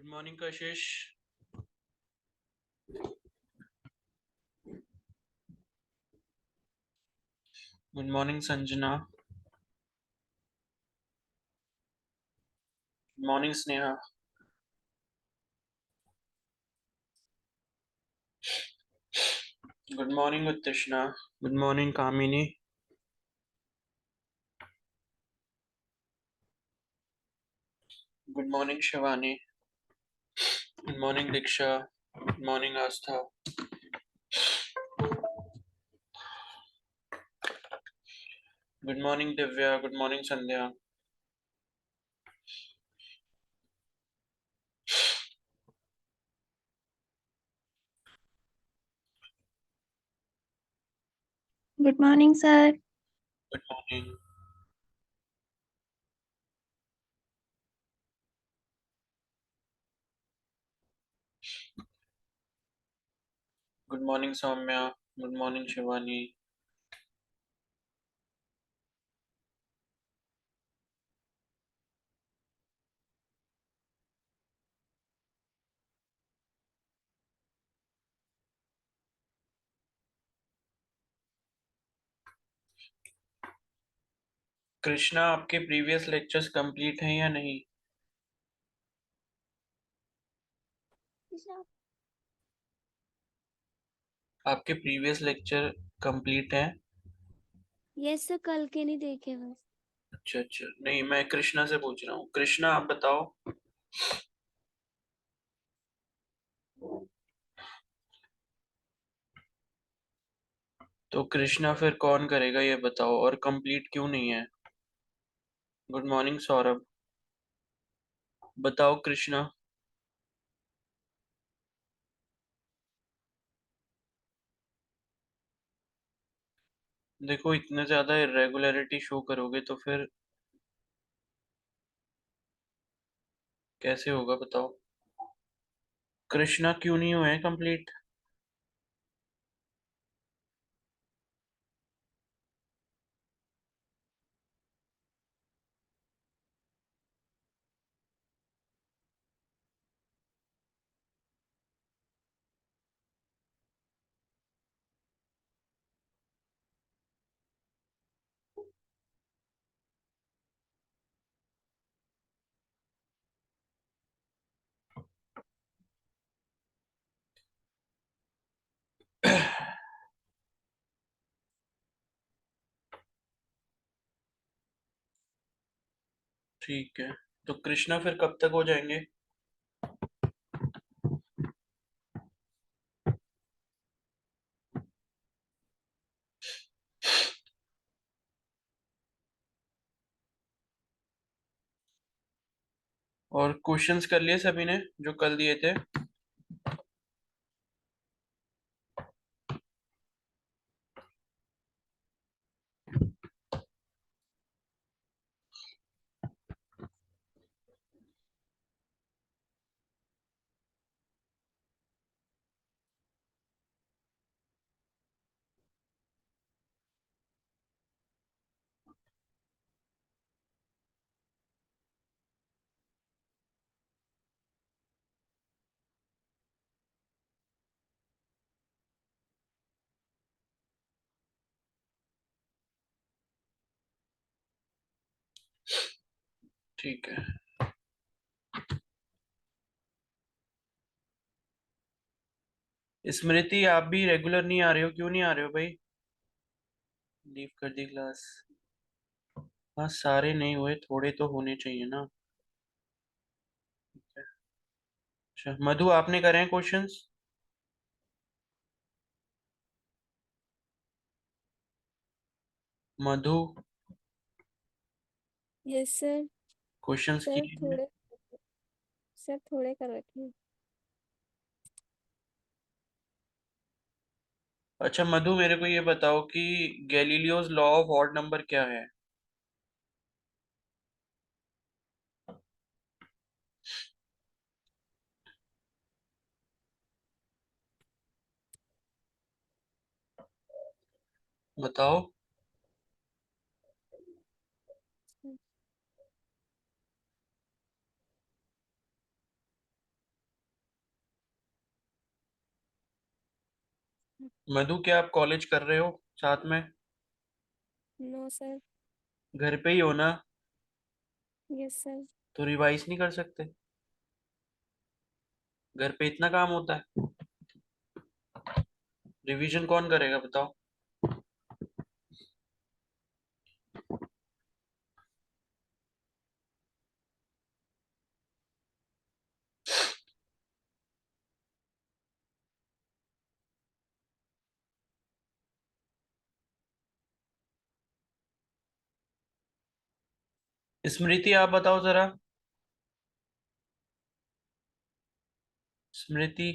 Good morning Kashish. Good morning Sanjana. Good morning Sneha. Good morning Uttrishna. Good morning Kamini. Good morning Shivani. Good morning Diksha. Good morning Aastha. Good morning Divya. Good morning Sandhya. Good morning sir. Good morning. Good morning Saumya. Good morning Shivani. Krishna, आपके previous lectures complete हैं या नहीं? आपके previous lecture complete हैं? Yes sir, कल के नहीं देखे बस। अच्छा अच्छा, नहीं मैं कृष्णा से पूछ रहा हूँ। कृष्णा आप बताओ। तो कृष्णा फिर कौन करेगा ये बताओ, और कंप्लीट क्यों नहीं है? Good morning Saurabh. बताओ कृष्णा। देखो इतने ज्यादा इरेगुलरिटी शो करोगे तो फिर कैसे होगा बताओ। कृष्णा क्यों नहीं हुए कंप्लीट? ठीक है, तो कृष्णा फिर कब तक हो जाएंगे? और क्वेश्चंस कर लिए सभी ने जो कल दिए थे? ठीक है। स्मृति, आप भी रेगुलर नहीं आ रहे हो, क्यों नहीं आ रहे हो भाई? लीव कर दी क्लास? हाँ सारे नहीं हुए, थोड़े तो होने चाहिए ना। अच्छा मधु, आपने करे हैं क्वेश्चंस? मधु, यस सर। क्वेश्चंस सर किए हैं? थोड़े सर थोड़े कर रखे हैं। अच्छा मधु, मेरे को ये बताओ कि Galileo's law of odd number क्या है? बताओ। मधु, क्या आप कॉलेज कर रहे हो साथ में? No sir. घर पे ही हो ना? Yes sir. तो रिवाइज नहीं कर सकते? घर पे इतना काम होता है? रिवीजन कौन करेगा बताओ? स्मृति, आप बताओ जरा। स्मृति।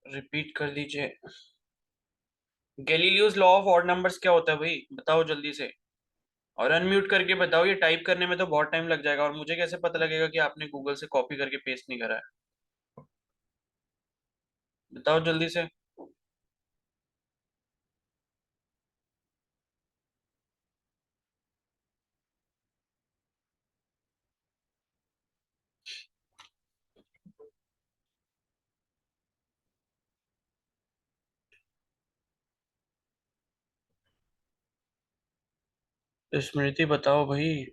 रिपीट कर दीजिए। Galileo's law of odd numbers क्या होता है भाई, बताओ जल्दी से। और अनम्यूट करके बताओ, ये टाइप करने में तो बहुत टाइम लग जाएगा, और मुझे कैसे पता लगेगा कि आपने गूगल से कॉपी करके पेस्ट नहीं करा है? बताओ जल्दी से। स्मृति बताओ भाई।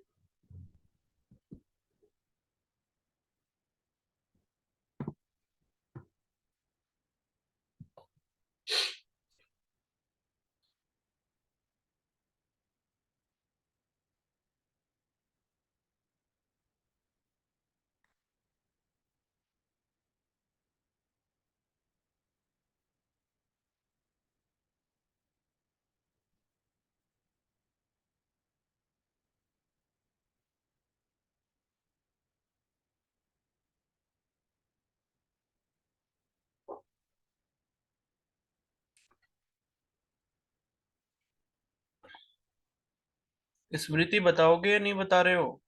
स्मृति बताओगे या नहीं बता रहे हो?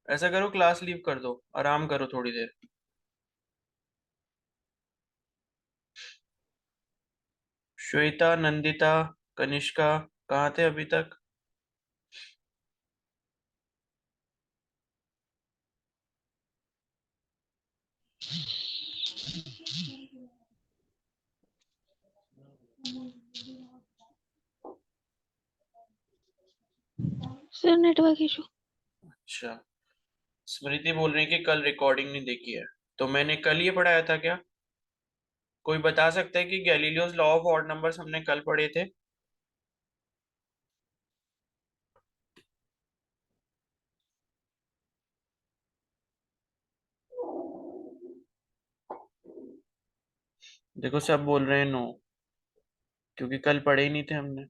ऐसा करो, क्लास लीव कर दो, आराम करो थोड़ी देर। श्वेता, नंदिता, कनिष्का, कहाँ थे अभी तक? Sir network issue. अच्छा। स्मृति बोल रही है कि कल रिकॉर्डिंग नहीं देखी है। तो मैंने कल ये पढ़ाया था क्या? कोई बता सकता है कि Galileo's law of odd numbers हमने कल पढ़े थे? देखो, सब बोल रहे हैं नो, क्योंकि कल पढ़े ही नहीं थे हमने।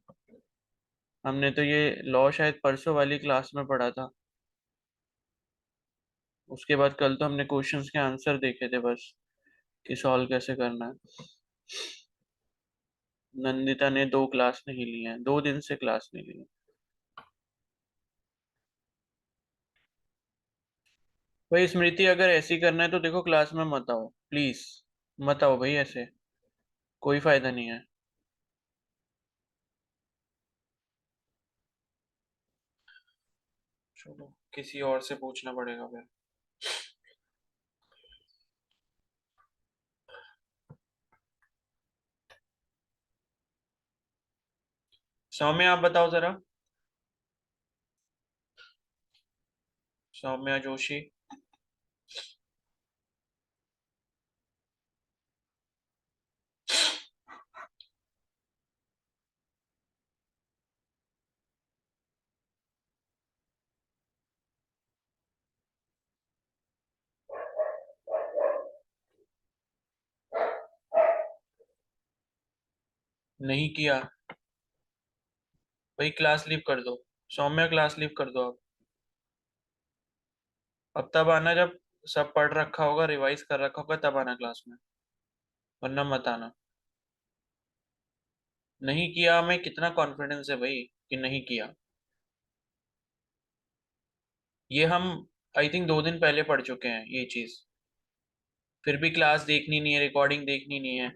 हमने तो ये लॉ शायद परसों वाली क्लास में पढ़ा था। उसके बाद कल तो हमने क्वेश्चंस के आंसर देखे थे बस, कि सॉल्व कैसे करना है। नंदिता ने 2 क्लास नहीं ली है, 2 दिन से क्लास नहीं ली है। भाई स्मृति, अगर ऐसे ही करना है तो देखो, क्लास में मत आओ प्लीज। मत आओ भाई ऐसे, कोई फायदा नहीं है। चलो, किसी और से पूछना पड़ेगा फिर। सौम्या, आप बताओ जरा। सौम्या जोशी। नहीं किया? भाई क्लास लीव कर दो। सौम्या, क्लास लीव कर दो आप। अब तब आना जब सब पढ़ रखा होगा, रिवाइज कर रखा होगा, तब आना क्लास में, वरना मत आना। नहीं किया, मैं कितना कॉन्फिडेंस है भाई कि नहीं किया? ये हम आई थिंक 2 दिन पहले पढ़ चुके हैं ये चीज। फिर भी क्लास देखनी नहीं है, रिकॉर्डिंग देखनी नहीं है।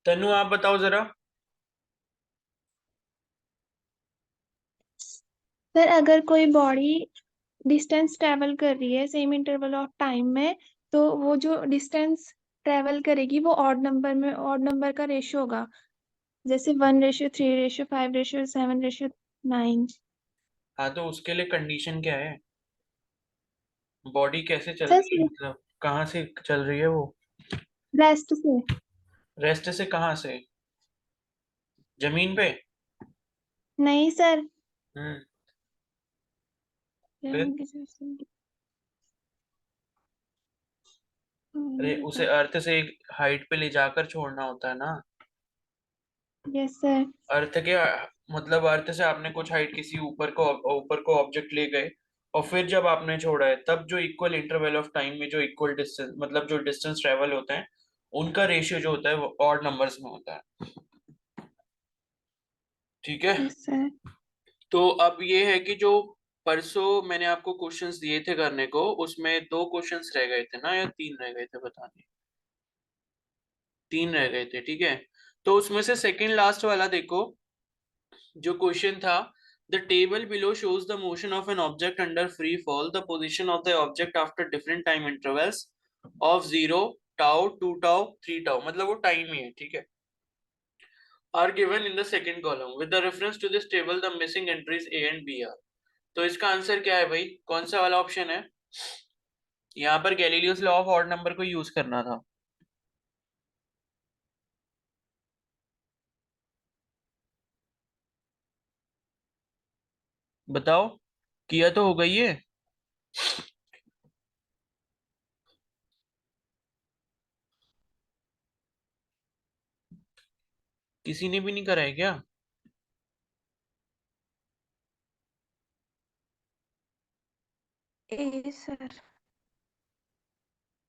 तनु आप बताओ जरा। सर अगर कोई बॉडी डिस्टेंस ट्रेवल कर रही है सेम इंटरवल ऑफ टाइम में, तो वो जो डिस्टेंस ट्रेवल करेगी वो ऑड नंबर का रेशियो होगा। जैसे 1:3:5:7:9। हाँ तो उसके लिए कंडीशन क्या है? बॉडी कैसे चल सर रही है, मतलब कहाँ से चल रही है वो? रेस्ट से। रेस्ट से कहाँ से? जमीन पे? नहीं सर। हम्म। फिर? जमीन की तरफ अरे से। उसे अर्थ से एक हाइट पे ले जाकर छोड़ना होता है ना। Yes sir. अर्थ के मतलब अर्थ से आपने कुछ हाइट किसी ऊपर को ऑब्जेक्ट ले गए, और फिर जब आपने छोड़ा है तब जो इक्वल इंटरवल ऑफ टाइम में जो इक्वल डिस्टेंस, मतलब जो डिस्टेंस ट्रेवल होते हैं, उनका रेशियो जो होता है वो ऑड नंबर्स में होता है। ठीक है। Yes sir. तो अब ये है कि जो परसों मैंने आपको क्वेश्चंस दिए थे करने को, उसमें दो क्वेश्चंस रह गए थे ना, या तीन रह गए थे, पता नहीं। तीन रह गए थे, ठीक है। तो उसमें से सेकंड लास्ट वाला देखो, जो क्वेश्चन था, the table below shows the motion of an object under free fall, the position of the object after different time intervals of 0 tau 2 tau 3 tau, मतलब वो टाइम ही है, ठीक है, are given in the second column with the reference to this table the missing entries A and B are. तो इसका answer क्या है भाई, कौन सा वाला ऑप्शन है? यहाँ पर Galileo's law of odd number को यूज करना था। बताओ, किया तो हो गई है। किसी ने भी नहीं करा है क्या? ए सर।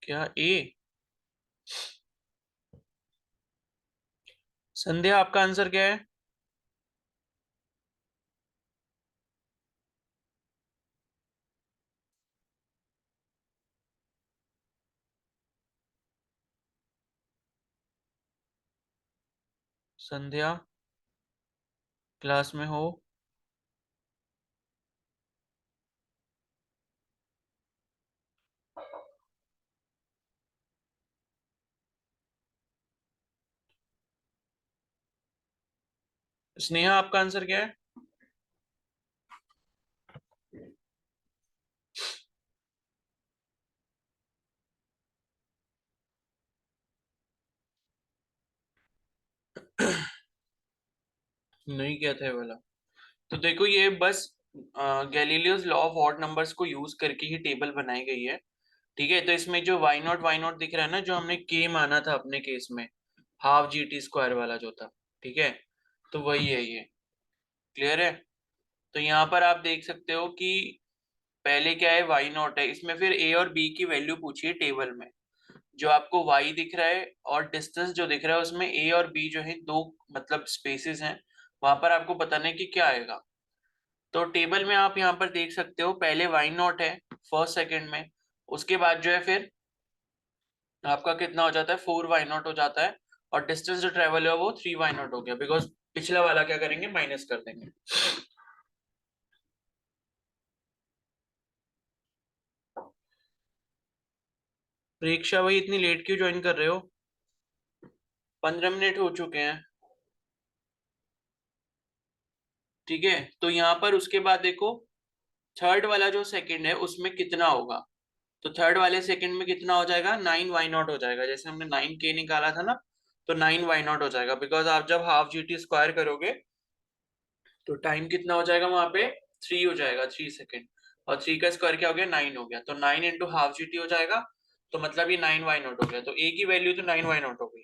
क्या ए? संध्या आपका आंसर क्या है? संध्या क्लास में हो? स्नेहा आपका आंसर क्या है? नहीं किया था ये वाला। तो देखो ये बस Galileo's law of odd numbers को यूज करके ही टेबल बनाई गई है। ठीक है, तो इसमें जो वाई नॉट दिख रहा है ना, जो हमने के माना था अपने केस में, हाफ जी टी स्क्वायर वाला जो था, ठीक है, तो वही है ये। क्लियर है? तो यहाँ पर आप देख सकते हो कि पहले क्या है, वाई नॉट है, इसमें फिर ए और बी की वैल्यू पूछी है टेबल में। जो आपको वाई दिख रहा है और डिस्टेंस जो दिख रहा है, उसमें ए और बी जो है दो मतलब स्पेसेस हैं, वहां पर आपको बताना है कि क्या आएगा। तो टेबल में आप यहाँ पर देख सकते हो, पहले वाई नॉट है फर्स्ट सेकंड में, उसके बाद जो है फिर आपका कितना हो जाता है, 4 वाई नॉट हो जाता है, और डिस्टेंस जो ट्रेवल है वो 3 वाई नॉट हो गया, बिकॉज पिछला वाला क्या करेंगे, माइनस कर देंगे। परीक्षा भाई इतनी लेट क्यों ज्वाइन कर रहे हो? 15 मिनट हो चुके हैं। ठीक है, तो यहाँ पर उसके बाद देखो, थर्ड वाला जो सेकंड है उसमें कितना होगा। तो थर्ड वाले सेकंड में कितना हो जाएगा, 9 वाई नॉट हो जाएगा, जैसे हमने 9 के निकाला था ना, तो 9 वाई नॉट हो जाएगा, बिकॉज आप जब हाफ जी टी स्क्वायर करोगे तो टाइम कितना हो जाएगा वहां पे, 3 हो जाएगा, 3 सेकेंड, और 3 का स्क्वायर क्या हो गया, 9 हो गया, तो 9 इंटू हाफ जी टी हो जाएगा, तो मतलब ये 9 वाई नॉट हो गया, तो ए की वैल्यू तो 9 वाई नॉट हो गई।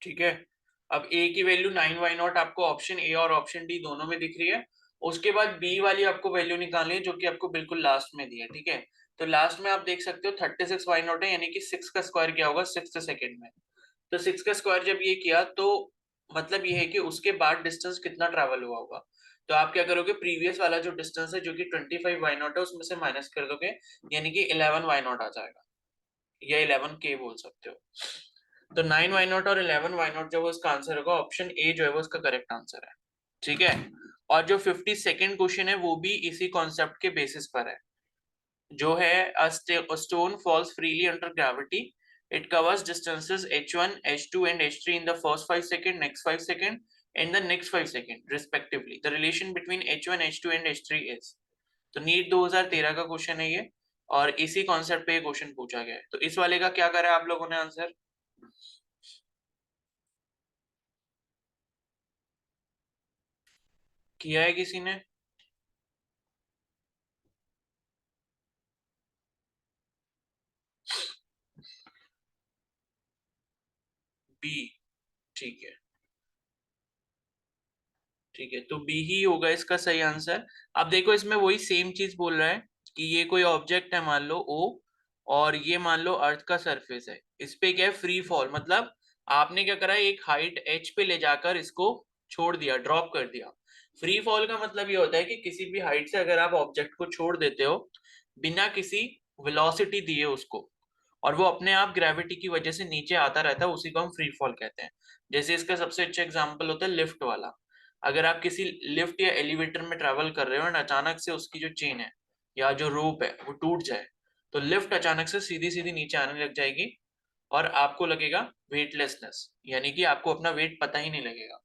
ठीक है। अब ए की वैल्यू 9 वाई नॉट आपको ऑप्शन ए और ऑप्शन डी दोनों में दिख रही है। उसके बाद बी वाली आपको वैल्यू निकालनी है, जो कि आपको बिल्कुल लास्ट में दी है, ठीक है। तो लास्ट में आप देख सकते हो 36 वाई नॉट है, यानी कि 6 का स्क्वायर क्या होगा 6 सेकेंड में। तो 6 का स्क्वायर जब ये किया तो मतलब ये है कि उसके बाद डिस्टेंस कितना ट्रैवल हुआ होगा। तो आप क्या करोगे, प्रीवियस वाला जो डिस्टेंस है जो कि 25 वाई नॉट है उसमें से माइनस कर दोगे, यानी कि 11 वाई नॉट आ जाएगा, या 11 के बोल सकते हो। तो 9 वाई नॉट और 11 वाई नॉट जो है उसका आंसर होगा ऑप्शन ए जो है वो उसका करेक्ट आंसर है। ठीक है। और जो 52nd क्वेश्चन है वो भी इसी कॉन्सेप्ट के बेसिस पर है, जो है a stone falls freely under gravity. It covers distances h1, h2 and h3 in the first 5 seconds, next 5 seconds and the next 5 seconds respectively. The relation between h1, h2 and h3 is. तो NEET 2013 का question है ये, और इसी concept पे ये question पूछा गया है। तो इस वाले का क्या करा है आप लोगों ने आंसर किया है किसी ने? बी। ठीक है, ठीक है, तो बी ही होगा इसका सही आंसर। अब देखो इसमें वही सेम चीज बोल रहा है कि ये कोई ऑब्जेक्ट है मान लो ओ, और ये मान लो अर्थ का सरफेस है, इस पे क्या है फ्री फॉल, मतलब आपने क्या करा एक हाइट एच पे ले जाकर इसको छोड़ दिया, ड्रॉप कर दिया। फ्री फॉल का मतलब ये होता है कि किसी भी हाइट से अगर आप ऑब्जेक्ट को छोड़ देते हो बिना किसी वेलोसिटी दिए उसको, और वो अपने आप ग्रेविटी की वजह से नीचे आता रहता है, उसी को हम फ्री फॉल कहते हैं। जैसे इसका सबसे अच्छा एग्जांपल होता है लिफ्ट वाला। अगर आप किसी लिफ्ट या एलिवेटर में ट्रेवल कर रहे हो और अचानक से उसकी जो चेन है या जो रोप है वो टूट जाए, तो लिफ्ट अचानक से सीधी सीधी नीचे आने लग जाएगी और आपको लगेगा वेटलेसनेस, यानी कि आपको अपना वेट पता ही नहीं लगेगा।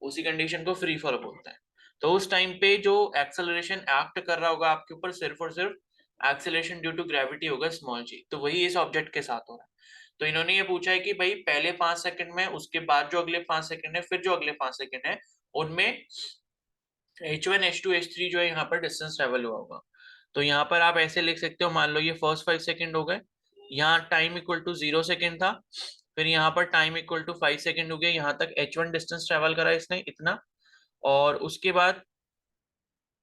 उसी कंडीशन को फ्री फॉल बोलते हैं। तो उस टाइम पे जो एक्सेलरेशन एक्ट कर रहा होगा आपके ऊपर, सिर्फ और सिर्फ एक्सेलरेशन ड्यू टू ग्रेविटी होगा, स्मॉल जी। तो वही इस ऑब्जेक्ट के साथ हो रहा है। तो इन्होंने ये पूछा है कि भाई पहले 5 सेकंड में, उसके बाद जो अगले 5 सेकंड है, फिर जो अगले 5 सेकंड है, उनमें H1 H2 H3 जो है यहाँ पर डिस्टेंस ट्रेवल हुआ होगा। तो यहाँ पर आप ऐसे लिख सकते हो, मान लो ये फर्स्ट 5 सेकंड हो गए, यहाँ टाइम इक्वल टू 0 सेकंड था, फिर यहाँ पर टाइम इक्वल टू 5 सेकंड हो गया, यहाँ तक H1 डिस्टेंस ट्रेवल करा इसने इतना, और उसके बाद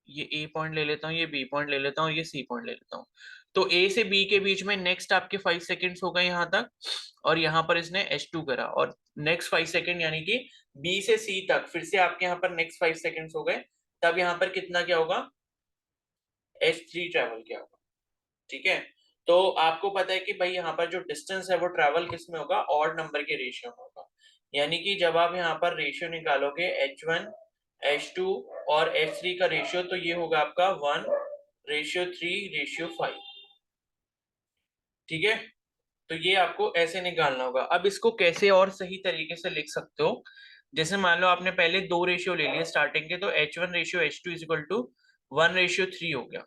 ये ए पॉइंट ले लेता हूँ, ये बी पॉइंट ले लेता हूँ, ये सी पॉइंट ले लेता हूँ। तो ए से बी के बीच में नेक्स्ट आपके 5 सेकेंड्स हो गए यहाँ तक, और यहाँ पर इसने H2 करा, और नेक्स्ट 5 सेकेंड यानी कि बी से सी तक फिर से आपके यहाँ पर नेक्स्ट 5 सेकेंड्स हो गए, तब यहाँ पर कितना क्या होगा, H3 ट्रेवल किया होगा। ठीक है। तो आपको पता है कि भाई यहाँ पर जो डिस्टेंस है वो ट्रेवल किस में होगा, ऑड नंबर के रेशियो में होगा। यानी कि जब आप यहाँ पर रेशियो निकालोगे H1 H2 और H3 का रेशियो, तो ये होगा आपका 1:3:5। ठीक है। तो ये आपको ऐसे निकालना होगा। अब इसको कैसे और सही तरीके से लिख सकते हो, जैसे मान लो आपने पहले दो रेशियो ले लिए स्टार्टिंग के, तो H1:H2 इज इक्वल टू 1:3 हो गया।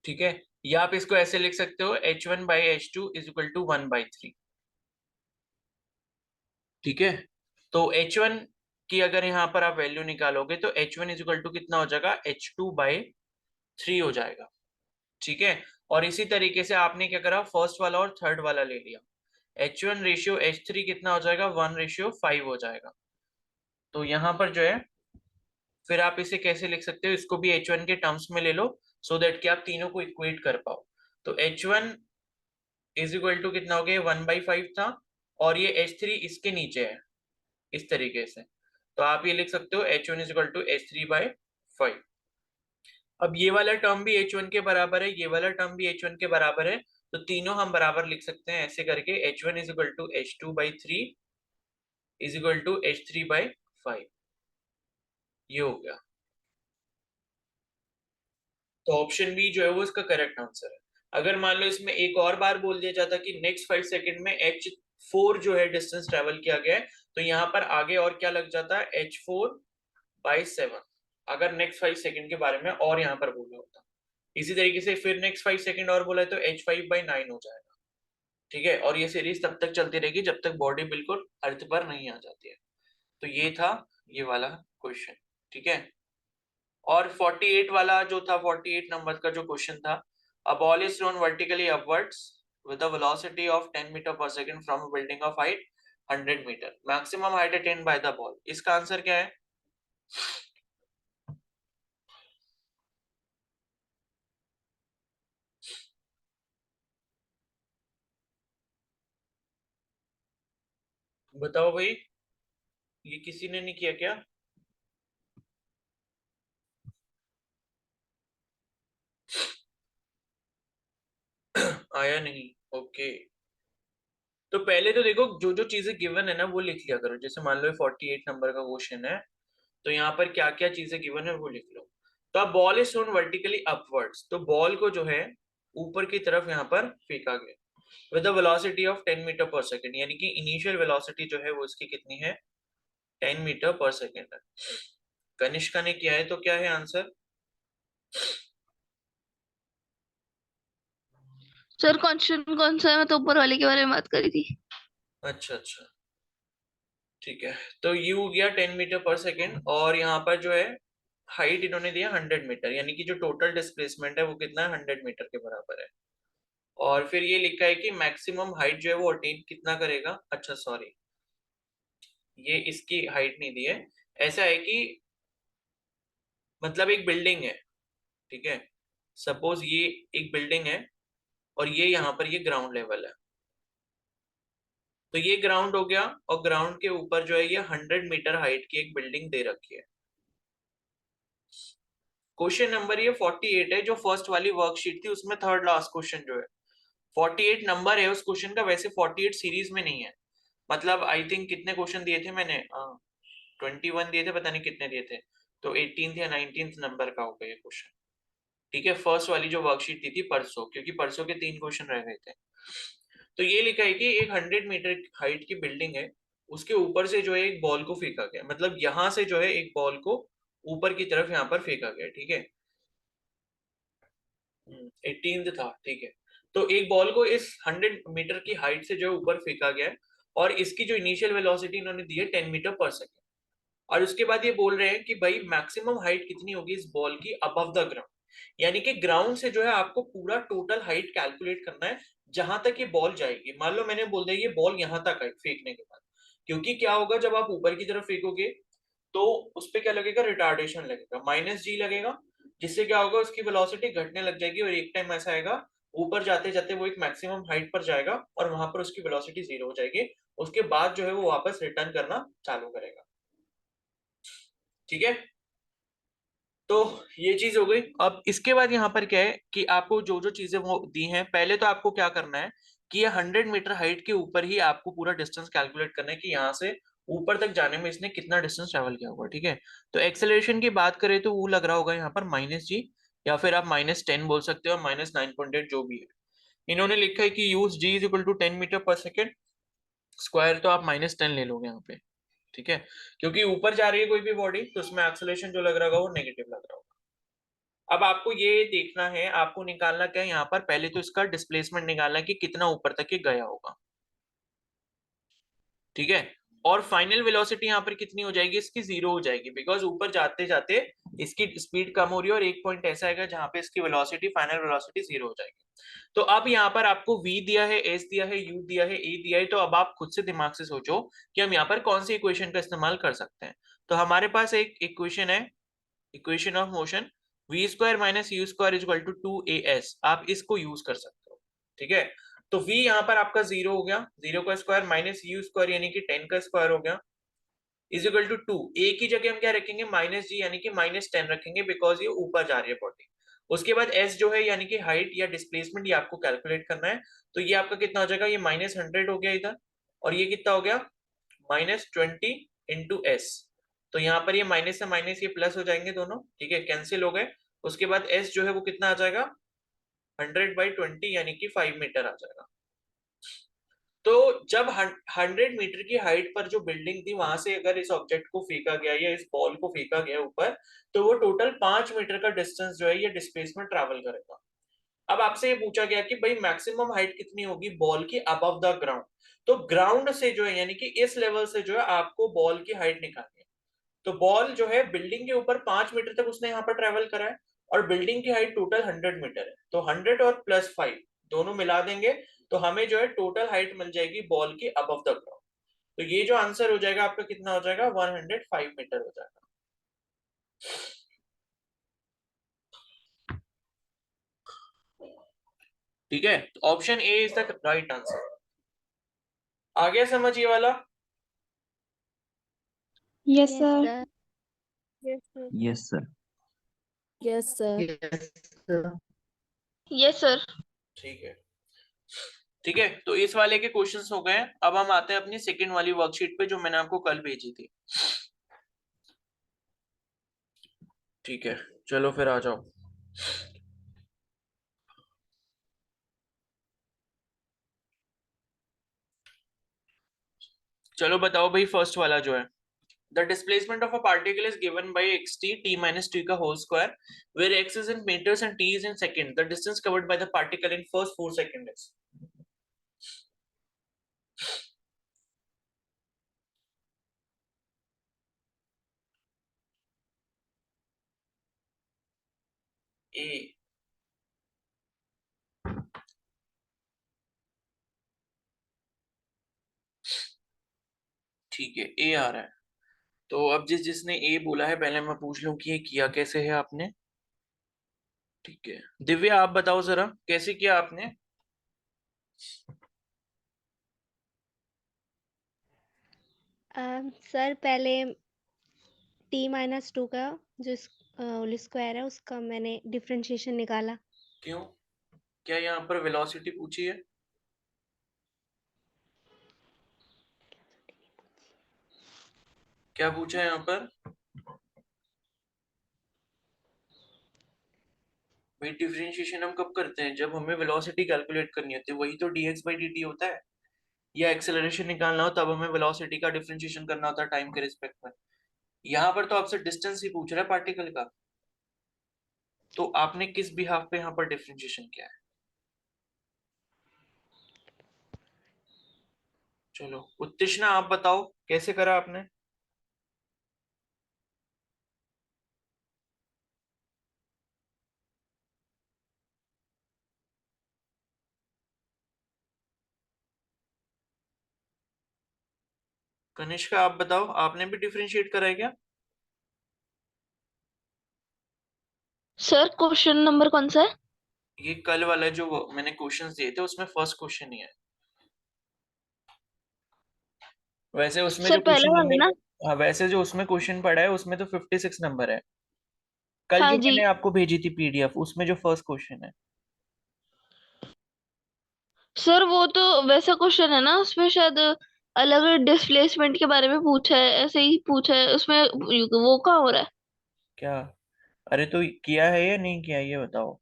ठीक है। या आप इसको ऐसे लिख सकते हो H1/H2 इज इक्वल टू 1/3। ठीक है। तो H1 की अगर यहाँ पर आप वैल्यू निकालोगे तो H1 इज इक्वल टू कितना हो जाएगा, H2/3 हो जाएगा। ठीक है। और इसी तरीके से आपने क्या करा, फर्स्ट वाला और थर्ड वाला ले लिया, H1:H3 कितना हो जाएगा, 1:5 हो जाएगा। तो यहाँ पर जो है फिर आप इसे कैसे लिख सकते हो, इसको भी H1 के टर्म्स में ले लो, सो दैट कि आप तीनों को इक्वेट कर पाओ। तो H1 इज इक्वल टू कितना हो गया, 1/5 था, और ये H3 इसके नीचे है इस तरीके से। तो आप ये लिख सकते हो H1 is equal to H3/5। अब ये वाला टर्म भी H1 के बराबर है, ये वाला टर्म भी H1 के बराबर है, तो तीनों हम बराबर लिख सकते हैं ऐसे करके, H1 is equal to H2/3 is equal to H3/5। ये हो गया। तो ऑप्शन बी जो है वो इसका करेक्ट आंसर है। अगर मान लो इसमें एक और बार बोल दिया जाता कि नेक्स्ट 5 सेकंड में H4 जो है डिस्टेंस ट्रेवल किया गया है, तो यहाँ पर आगे और क्या लग जाता है, H4/7। अगर नेक्स्ट 5 सेकंड के बारे में और यहाँ पर बोला होता, इसी तरीके से फिर नेक्स्ट 5 सेकंड और बोला है तो H5/9 हो जाएगा। ठीक है। और ये सीरीज तब तक चलती रहेगी जब तक बॉडी बिल्कुल अर्थ पर नहीं आ जाती है। तो ये था ये वाला क्वेश्चन। ठीक है। और 48 वाला जो था, 48 नंबर का जो क्वेश्चन था, a ball is thrown vertically upwards with a velocity of 10 metre पर second from a building of height 100 metre, maximum height attained by the ball. इसका आंसर क्या है? बताओ भाई, ये किसी ने नहीं किया क्या? आया नहीं, ओके। तो पहले तो देखो जो जो चीजें गिवन है ना वो लिख लिया करो। जैसे मान लो 48 नंबर का क्वेश्चन है, तो यहाँ पर क्या क्या चीजें गिवन है वो लिख लो। तो अब ball is thrown vertically upwards, तो बॉल को जो है ऊपर की तरफ यहाँ पर फेंका गया with the velocity of 10 metre per second, यानी कि इनिशियल वेलोसिटी जो है वो इसकी कितनी है, 10 मीटर पर सेकेंड है। कनिष्का ने किया है, तो क्या है आंसर? सर क्वेश्चन कौन सा है? मैं तो ऊपर वाले के बारे में बात करी थी। अच्छा अच्छा, ठीक है। तो यू हो गया 10 मीटर पर सेकेंड, और यहाँ पर जो है हाइट इन्होंने दिया 100 मीटर, यानी कि जो टोटल डिस्प्लेसमेंट है वो कितना है, 100 मीटर के बराबर है। और फिर ये लिखा है कि मैक्सिमम हाइट जो है वो अटेन कितना करेगा, अच्छा सॉरी, ये इसकी हाइट नहीं दी है। ऐसा है कि मतलब एक बिल्डिंग है, ठीक है, सपोज ये एक बिल्डिंग है, और ये यहाँ पर ये ग्राउंड लेवल है। तो ये ग्राउंड हो गया, और ग्राउंड के ऊपर जो है ये 100 मीटर हाइट की एक बिल्डिंग दे रखी है। क्वेश्चन नंबर ये 48 है, जो फर्स्ट वाली वर्कशीट थी उसमें थर्ड लास्ट क्वेश्चन जो है 48 नंबर है उस क्वेश्चन का। वैसे 48 सीरीज में नहीं है, मतलब आई थिंक कितने क्वेश्चन दिए थे मैंने, 21 दिए थे, पता नहीं कितने दिए थे। तो 18th या 19th नंबर का होगा ये क्वेश्चन। ठीक है, फर्स्ट वाली जो वर्कशीट दी थी परसों, क्योंकि परसों के 3 क्वेश्चन रह गए थे। तो ये लिखा है कि एक 100 मीटर हाइट की बिल्डिंग है, उसके ऊपर से जो है एक बॉल को फेंका गया, मतलब यहां से जो है एक बॉल को ऊपर की तरफ यहाँ पर फेंका गया, ठीक है। 18th था, ठीक है। तो एक बॉल को इस 100 मीटर की हाइट से जो है ऊपर फेंका गया है, और इसकी जो इनिशियल वेलोसिटी इन्होंने दी है 10 मीटर पर सेकेंड। और उसके बाद ये बोल रहे हैं कि भाई मैक्सिमम हाइट कितनी होगी इस बॉल की अबव द ग्राउंड, यानी कि ग्राउंड से जो है आपको पूरा टोटल हाइट कैलकुलेट करना है जहां तक ये बॉल जाएगी। मान लो मैंने बोल दिया ये बॉल यहां तक है फेंकने के बाद, क्योंकि क्या होगा जब आप ऊपर की तरफ फेंकोगे तो उस पर क्या लगेगा, रिटार्डेशन लगेगा, माइनस जी लगेगा, जिससे क्या होगा उसकी वेलोसिटी घटने लग जाएगी, और एक टाइम ऐसा आएगा ऊपर जाते जाते वो एक मैक्सिमम हाइट पर जाएगा और वहां पर उसकी वेलोसिटी जीरो हो जाएगी। उसके बाद जो है वो वापस रिटर्न करना चालू करेगा, ठीक है। तो ये चीज हो गई। अब इसके बाद यहाँ पर क्या है कि आपको जो जो चीजें वो दी हैं, पहले तो आपको क्या करना है कि ये 100 मीटर हाइट के ऊपर ही आपको पूरा डिस्टेंस कैलकुलेट करना है कि यहाँ से ऊपर तक जाने में इसने कितना डिस्टेंस ट्रेवल किया होगा, ठीक है। तो एक्सेलरेशन की बात करें तो वो लग रहा होगा यहाँ पर -g, या फिर आप -10 बोल सकते हो, -9.8 जो भी है। इन्होंने लिखा है कि use g is equal to 10 metre per second square, तो आप -10 ले लोगे यहाँ पे, ठीक है, क्योंकि ऊपर जा रही है कोई भी बॉडी तो उसमें एक्सेलरेशन जो लग रहा होगा वो नेगेटिव लग रहा होगा। अब आपको ये देखना है, आपको निकालना क्या है यहाँ पर, पहले तो इसका डिस्प्लेसमेंट निकालना है कि कितना ऊपर तक ये गया होगा, ठीक है। और फाइनल वेलोसिटी यहाँ पर कितनी हो जाएगी, इसकी जीरो हो जाएगी, बिकॉज ऊपर जाते जाते इसकी स्पीड कम हो रही है, और एक पॉइंट ऐसा आएगा जहां पे इसकी वेलोसिटी, फाइनल वेलोसिटी जीरो हो जाएगी। तो अब यहाँ पर आपको v दिया है, s दिया है, u दिया है, a दिया है, तो अब आप खुद से दिमाग से सोचो कि हम यहाँ पर कौन सी इक्वेशन का इस्तेमाल कर सकते हैं। तो हमारे पास एक इक्वेशन है, equation of motion, v square minus u square is equal to 2as, आप इसको यूज कर सकते हो, ठीक है। तो v यहाँ पर आपका जीरो हो गया, जीरो का स्क्वायर माइनस यू स्क्वायर यानी कि 10 का स्क्वायर हो गया, इज इक्वल टू 2। ए की जगह हम क्या रखेंगे, -g यानी कि -10 रखेंगे, बिकॉज ये ऊपर जा रही है बॉडी। उसके बाद s जो है यानी कि हाइट या डिस्प्लेसमेंट, ये आपको कैलकुलेट करना है। तो ये आपका कितना हो जाएगा, ये -100 हो गया इधर, और ये कितना हो गया, -20 इंटू एस। तो यहाँ पर ये माइनस से माइनस ये प्लस हो जाएंगे दोनों, ठीक है, कैंसिल हो गए। उसके बाद s जो है वो कितना आ जाएगा, 100/20 यानी कि 5 मीटर आ जाएगा। तो जब 100 मीटर की हाइट पर जो बिल्डिंग थी वहां से अगर इस ऑब्जेक्ट को फेंका गया या इस बॉल को फेंका गया ऊपर, तो वो टोटल 5 मीटर का डिस्टेंस जो है ये डिस्प्लेसमेंट ट्रैवल करेगा। अब आपसे ये पूछा गया कि भाई मैक्सिमम हाइट कितनी होगी बॉल की अबव द ग्राउंड। तो ग्राउंड से जो है यानी कि इस लेवल से जो है आपको बॉल की हाइट निकालनी है। तो बॉल जो है बिल्डिंग के ऊपर 5 मीटर तक उसने यहाँ पर ट्रेवल करा है, और बिल्डिंग की हाइट टोटल 100 मीटर है, तो 100 और +5 दोनों मिला देंगे तो हमें जो है टोटल हाइट मिल जाएगी बॉल की अबव द ग्राउंड। तो ये जो आंसर हो जाएगा आपका कितना हो जाएगा, 105 मीटर हो जाएगा। ठीक है, option A is the right answer. आ गया समझ ये वाला? Yes Yes, sir. sir. Yes, sir. Yes, sir. Yes, sir. Yes, sir. Yes, sir. ठीक है, ठीक है। तो इस वाले के क्वेश्चंस हो गए। अब हम आते हैं अपनी सेकंड वाली वर्कशीट पे जो मैंने आपको कल भेजी थी। ठीक है, चलो फिर आ जाओ। चलो बताओ भाई, फर्स्ट वाला जो है, the displacement of a particle is given by xt t minus t का whole square where x is in meters and t is in second. The distance covered by the particle in first 4 seconds is a। ठीक है, a आ रहा है। तो अब जिसने a बोला है, पहले मैं पूछ लूं कि ये किया कैसे है आपने। ठीक है, दिव्या आप बताओ जरा कैसे किया आपने। सर पहले t-2 का जो होल स्क्वायर है उसका मैंने डिफरेंशिएशन निकाला। क्यों, क्या यहाँ पर वेलोसिटी पूछी है? क्या पूछा है यहाँ पर? भाई डिफरेंशिएशन हम कब करते हैं? जब हमें वेलोसिटी कैलकुलेट करनी होती है, वही तो dx by dt होता है। या एक्सेलरेशन निकालना हो तब हमें वेलोसिटी का डिफरेंशिएशन करना होता है टाइम के रिस्पेक्ट में। यहाँ पर तो आपसे डिस्टेंस ही पूछ रहा है पार्टिकल का, तो आपने किस बिहाफ पे यहाँ पर डिफरेंशिएशन किया है? चलो उत्तिष्णा आप बताओ कैसे करा आपने। कनिष्का आप बताओ, आपने भी डिफरेंशिएट करा है क्या? सर क्वेश्चन नंबर कौन सा है? ये कल वाला जो मैंने क्वेश्चंस दिए थे उसमें फर्स्ट क्वेश्चन ही है। वैसे उसमें जो सर पहला क्वेश्चन वाला नंबर, ना? हाँ वैसे जो उसमें क्वेश्चन पड़ा है उसमें तो 56 नंबर है। कल हाँ जो जी मैंने आपको भेजी थी पीडीएफ, उसमें जो फर्स्ट क्वेश्चन है। सर, वो तो वैसा क्वेश्चन है ना, उसमें शायद अलग डिस्प्लेसमेंट के बारे में पूछा है, ऐसे ही पूछा है उसमें। वो कहाँ हो रहा है? क्या? अरे तो किया है या नहीं किया ये बताओ।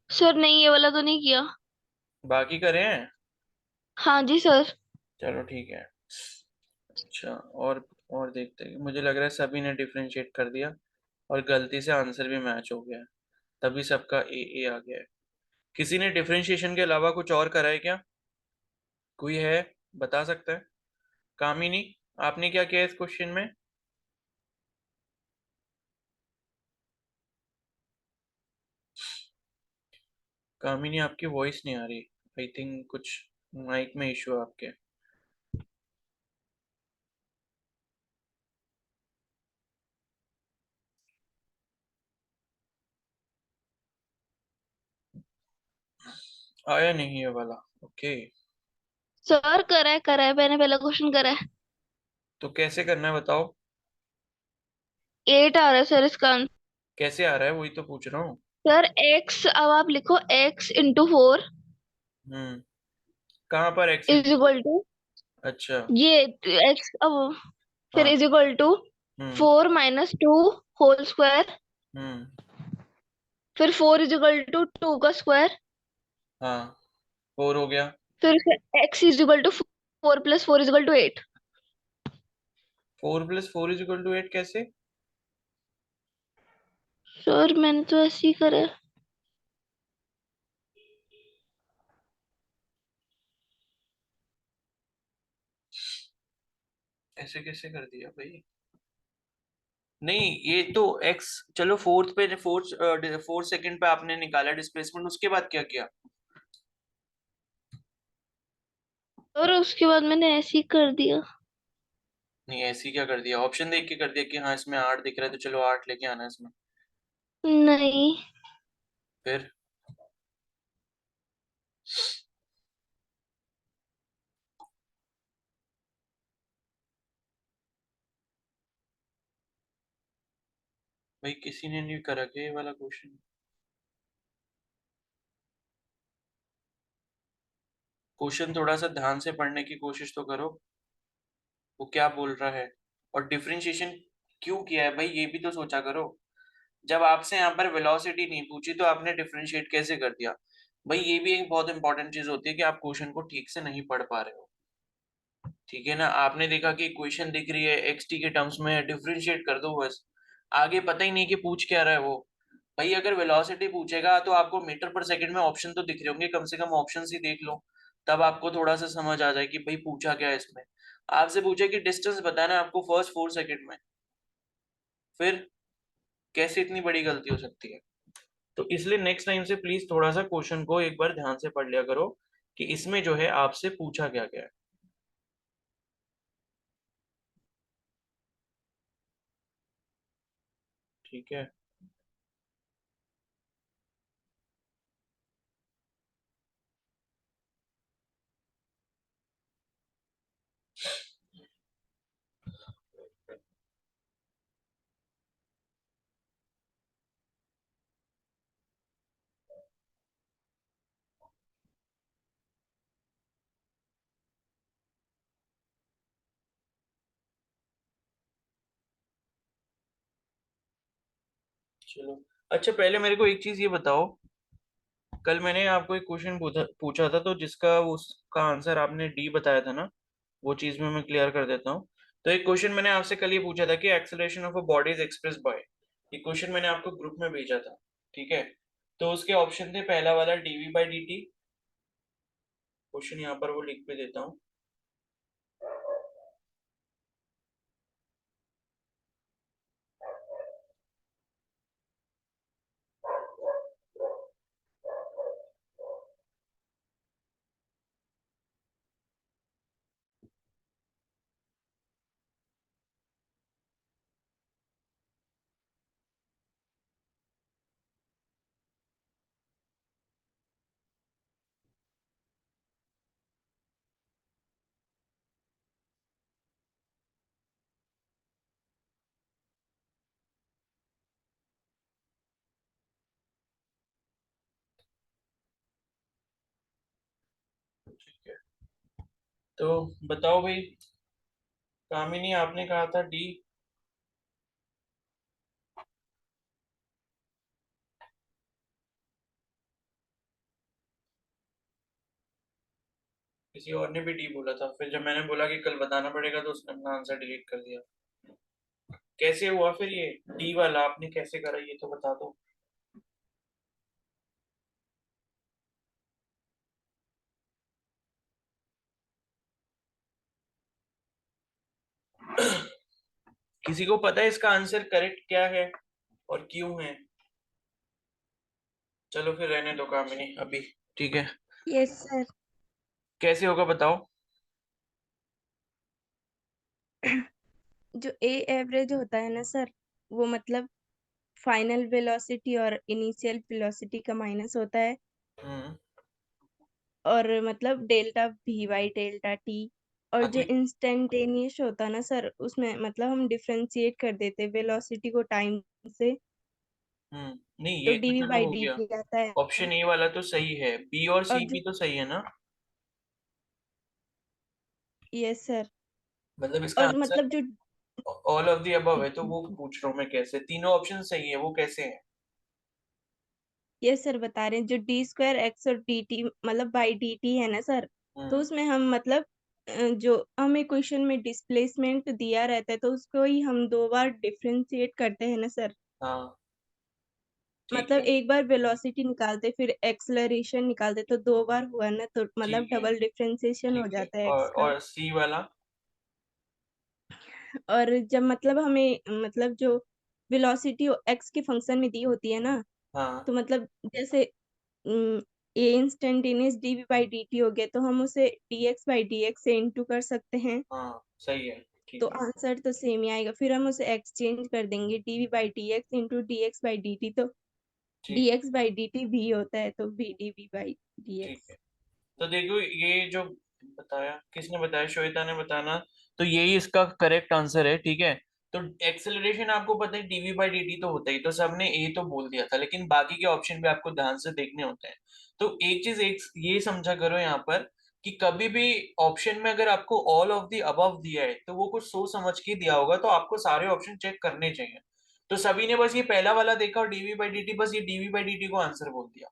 सर नहीं, ये वाला तो नहीं किया। बाकी करे हैं? हाँ जी सर। चलो ठीक है। अच्छा, और देखते हैं। मुझे लग रहा है सभी ने डिफरेंशिएट कर दिया और गलती से आंसर भी मैच हो गया, तभी सबका ए आ गया है। किसी ने डिफरेंशिएशन के अलावा कुछ और करा है क्या? कोई है, बता सकता है? कामिनी, आपने क्या किया इस क्वेश्चन में? कामिनी आपकी वॉइस नहीं आ रही। आई थिंक कुछ माइक में इशू है आपके। आया नहीं ये वाला। ओके, सर करा है, मैंने पहला क्वेश्चन करा है। तो कैसे करना है बताओ। 8 आ रहा है सर इसका आंसर। कैसे आ रहा है वही तो पूछ रहा हूँ। सर एक्स, अब आप लिखो x × 4 हम्म, कहाँ पर इज एक्सीडेंट? इक्वल टू अच्छा। ये x, अब फिर हाँ। Is equal to hmm 4 - 2 whole square, hmm. फिर 4 इज इक्वल टू 2 का स्क्वायर, हाँ, 4 हो गया। फिर x is equal to 4 + 4 is equal to 8। 4 + 4 = 8 कैसे? सर मैंने तो ऐसे ही करा है। ऐसे कैसे कर दिया भाई? नहीं ये तो x, चलो फोर्थ पे, फोर्थ सेकंड पे आपने निकाला डिस्प्लेसमेंट, उसके बाद क्या किया? और उसके बाद मैंने ऐसे ही कर दिया। नहीं ऐसे ही क्या कर दिया, ऑप्शन देख के कर दिया कि हाँ इसमें 8 दिख रहा है तो चलो 8 लेके आना है इसमें। नहीं, फिर भाई किसी ने नहीं करा क्या ये वाला क्वेश्चन? क्वेश्चन थोड़ा सा ध्यान से पढ़ने की कोशिश तो करो, वो क्या बोल रहा है और डिफरेंशिएशन क्यों किया है भाई, ये भी तो सोचा करो। जब आपसे यहाँ पर वेलोसिटी नहीं पूछी तो आपने डिफरेंशिएट कैसे कर दिया? भाई ये भी एक बहुत इंपॉर्टेंट चीज होती है कि आप क्वेश्चन को ठीक से नहीं पढ़ पा रहे हो। ठीक है ना, आपने देखा कि इक्वेशन दिख रही है एक्स टी के टर्म्स में, डिफरेंशिएट कर दो बस, आगे पता ही नहीं कि पूछ क्या रहा है वो। भाई अगर वेलोसिटी पूछेगा तो आपको मीटर पर सेकंड में ऑप्शन तो दिख रहे होंगे, कम से कम ऑप्शन ही देख लो, तब आपको थोड़ा सा समझ आ जाए कि भाई पूछा क्या है इसमें। आपसे पूछे कि डिस्टेंस बताना है आपको फर्स्ट 4 सेकंड में, फिर कैसे इतनी बड़ी गलती हो सकती है? तो इसलिए नेक्स्ट टाइम से प्लीज थोड़ा सा क्वेश्चन को एक बार ध्यान से पढ़ लिया करो कि इसमें जो है आपसे पूछा क्या गया है। ठीक है। चलो, अच्छा पहले मेरे को एक चीज ये बताओ, कल मैंने आपको एक क्वेश्चन पूछा था तो जिसका उसका आंसर आपने डी बताया था ना, वो चीज में मैं क्लियर कर देता हूँ। तो एक क्वेश्चन मैंने आपसे कल ये पूछा था कि acceleration of a body is express bye, ये क्वेश्चन मैंने आपको ग्रुप में भेजा था। ठीक है, तो उसके ऑप्शन थे, पहला वाला dv by D t, question यहाँ पर वो लिख भी देता हूँ। ठीक है, तो बताओ भाई, कामिनी आपने कहा था डी, किसी और ने भी डी बोला था, फिर जब मैंने बोला कि कल बताना पड़ेगा तो उसने अपना आंसर डिलीट कर दिया। कैसे हुआ फिर ये डी वाला, आपने कैसे करा ये तो बता दो। किसी को पता है इसका आंसर करेक्ट क्या है और क्यों है? चलो फिर रहने दो कामिनी अभी। ठीक है, यस सर। कैसे होगा बताओ। जो ए एवरेज होता है ना सर, वो मतलब फाइनल वेलोसिटी और इनिशियल वेलोसिटी का माइनस होता है, हम्म। और मतलब delta we by delta T. और हाँ जो तो इंस्टेंटेनियस होता है ना सर, उसमें मतलब हम डिफरेंशिएट कर देते वेलोसिटी को टाइम से, नहीं तो ये तो डीवी चलो बाई हो डी गया, टी आता है। ऑप्शन ए वाला तो सही है, बी और और सी जो भी तो सही है ना? Yes sir. मतलब इसका और आंसर मतलब जो ऑल ऑफ द अबव है, तो वो पूछ रहा हूँ मैं, कैसे तीनों ऑप्शन सही है वो कैसे है? यस सर बता रहे हैं, जो डी स्क्वायर एक्स और डी टी मतलब बाई डी टी है ना सर, तो हम्म। उसमें हम मतलब जो हमें क्वेश्चन में डिस्प्लेसमेंट दिया रहता है तो उसको ही हम 2 बार डिफरेंशिएट करते हैं ना सर। हाँ ठीक मतलब है। एक बार वेलोसिटी निकालते फिर एक्सलरेशन निकालते, तो 2 बार हुआ ना, तो मतलब ठीक है। डबल डिफरेंशिएशन हो ठीक है, जाता है एक्स का। और सी वाला? और जब मतलब हमें मतलब जो वेलोसिटी एक्स के फंक्शन में दी होती है ना, हाँ। तो मतलब जैसे a instantaneous DV by D T हो गया, तो हम उसे D x by D X से इंटू कर सकते हैं, हाँ सही है। तो ठीक है। आंसर तो सेम ही आएगा। फिर हम उसे एक्सचेंज कर देंगे, dv by D x into d x by D t, तो डी ठीक है। एक्स बाई डी टी भी होता है, तो B d v by d ठीक है, एक्स। तो देखो ये जो बताया, किसने बताया, श्वेता ने बताना, तो यही इसका करेक्ट आंसर है। ठीक है, तो एक्सेलरेशन आपको पता है डीवी बाई डी तो होता ही, तो सबने ए तो बोल दिया था, लेकिन बाकी के ऑप्शन भी आपको ध्यान से देखने होते हैं। तो एक चीज एक ये समझा करो यहाँ पर कि कभी भी ऑप्शन में अगर आपको ऑल ऑफ द अबव दिया है तो वो कुछ सोच समझ के दिया होगा, तो आपको सारे ऑप्शन चेक करने चाहिए। तो सभी ने बस ये पहला वाला देखा और डीवी बाई डी बस ये डीवी बाई डी को आंसर बोल दिया।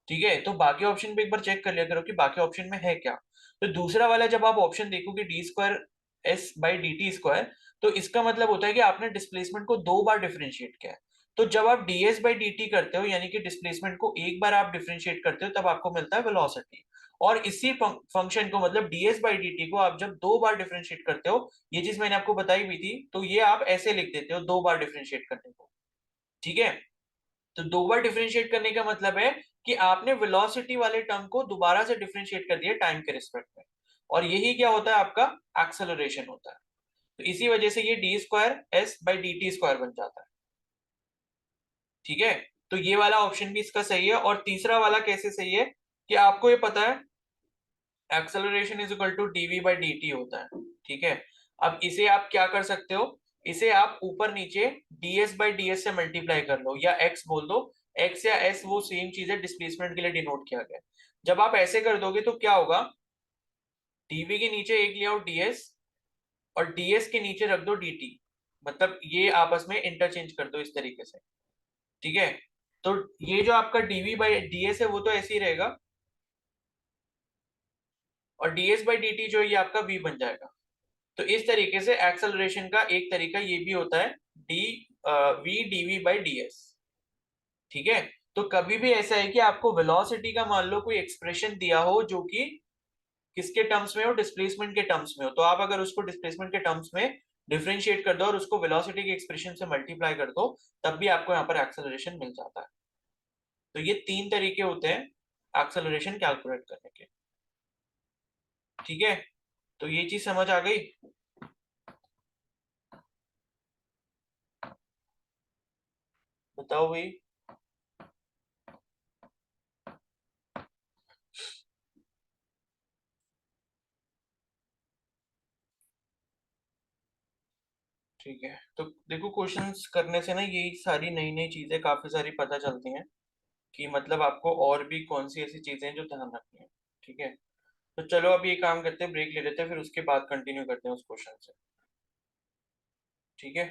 ठीक है, तो बाकी ऑप्शन पे एक बार चेक कर लिया करो कि बाकी ऑप्शन में है क्या। तो दूसरा वाला जब आप ऑप्शन देखोगे D square S by D T square, तो इसका मतलब होता है कि आपने डिस्प्लेसमेंट को 2 बार डिफरेंशिएट किया है। तो जब आप ds बाई डी टी करते हो, यानी कि डिस्प्लेसमेंट को एक बार आप डिफरेंशिएट करते हो, तब आपको मिलता है वेलोसिटी। और इसी फंक्शन को मतलब ds बाई डी टी को आप जब 2 बार डिफरेंशिएट करते हो, ये चीज मैंने आपको बताई भी थी, तो ये आप ऐसे लिख देते हो 2 बार डिफरेंशिएट करने को। ठीक है, तो 2 बार डिफरेंशिएट करने का मतलब है कि आपने वेलोसिटी वाले टर्म को दोबारा से डिफरेंशिएट कर दिया टाइम के रिस्पेक्ट में, और यही क्या होता है आपका एक्सेलरेशन होता है। तो इसी वजह से ये D square S by D T square बन जाता है। ठीक है, तो ये वाला ऑप्शन भी इसका सही है। और तीसरा वाला कैसे सही है कि आपको ये पता है acceleration is equal to dv by D t होता है। ठीक है, अब इसे आप क्या कर सकते हो, इसे आप ऊपर नीचे ds बाई डी एस से मल्टीप्लाई कर लो या x बोल दो। x या s वो सेम चीज है, डिस्प्लेसमेंट के लिए डिनोट किया गया है। जब आप ऐसे कर दोगे तो क्या होगा, dv के नीचे एक ले आओ ds और ds के नीचे रख दो dt, मतलब ये आपस में इंटरचेंज कर दो इस तरीके से। ठीक है, तो ये जो आपका dv बाई ds है वो तो ऐसे ही रहेगा, और ds बाई dt जो ये आपका v बन जाएगा। तो इस तरीके से एक्सेलरेशन का एक तरीका ये भी होता है d v dv by d s. ठीक है, तो कभी भी ऐसा है कि आपको वेलोसिटी का मान लो कोई एक्सप्रेशन दिया हो जो कि किसके टर्म्स में हो, डिस्प्लेसमेंट के टर्म्स में हो, तो आप अगर उसको डिस्प्लेसमेंट के टर्म्स में डिफरेंशिएट कर दो और उसको वेलोसिटी के एक्सप्रेशन से मल्टीप्लाई कर दो, तब भी आपको यहाँ पर एक्सेलरेशन मिल जाता है। तो ये 3 तरीके होते हैं एक्सेलरेशन कैलकुलेट करने के। ठीक है, तो ये चीज समझ आ गई। बताओ भाई। ठीक है, तो देखो क्वेश्चंस करने से ना यही सारी नई नई चीजें काफी सारी पता चलती हैं कि मतलब आपको और भी कौन सी ऐसी चीजें हैं जो ध्यान रखनी है। ठीक है, तो चलो अभी एक काम करते हैं, ब्रेक ले लेते हैं, फिर उसके बाद कंटिन्यू करते हैं उस क्वेश्चन से। ठीक है।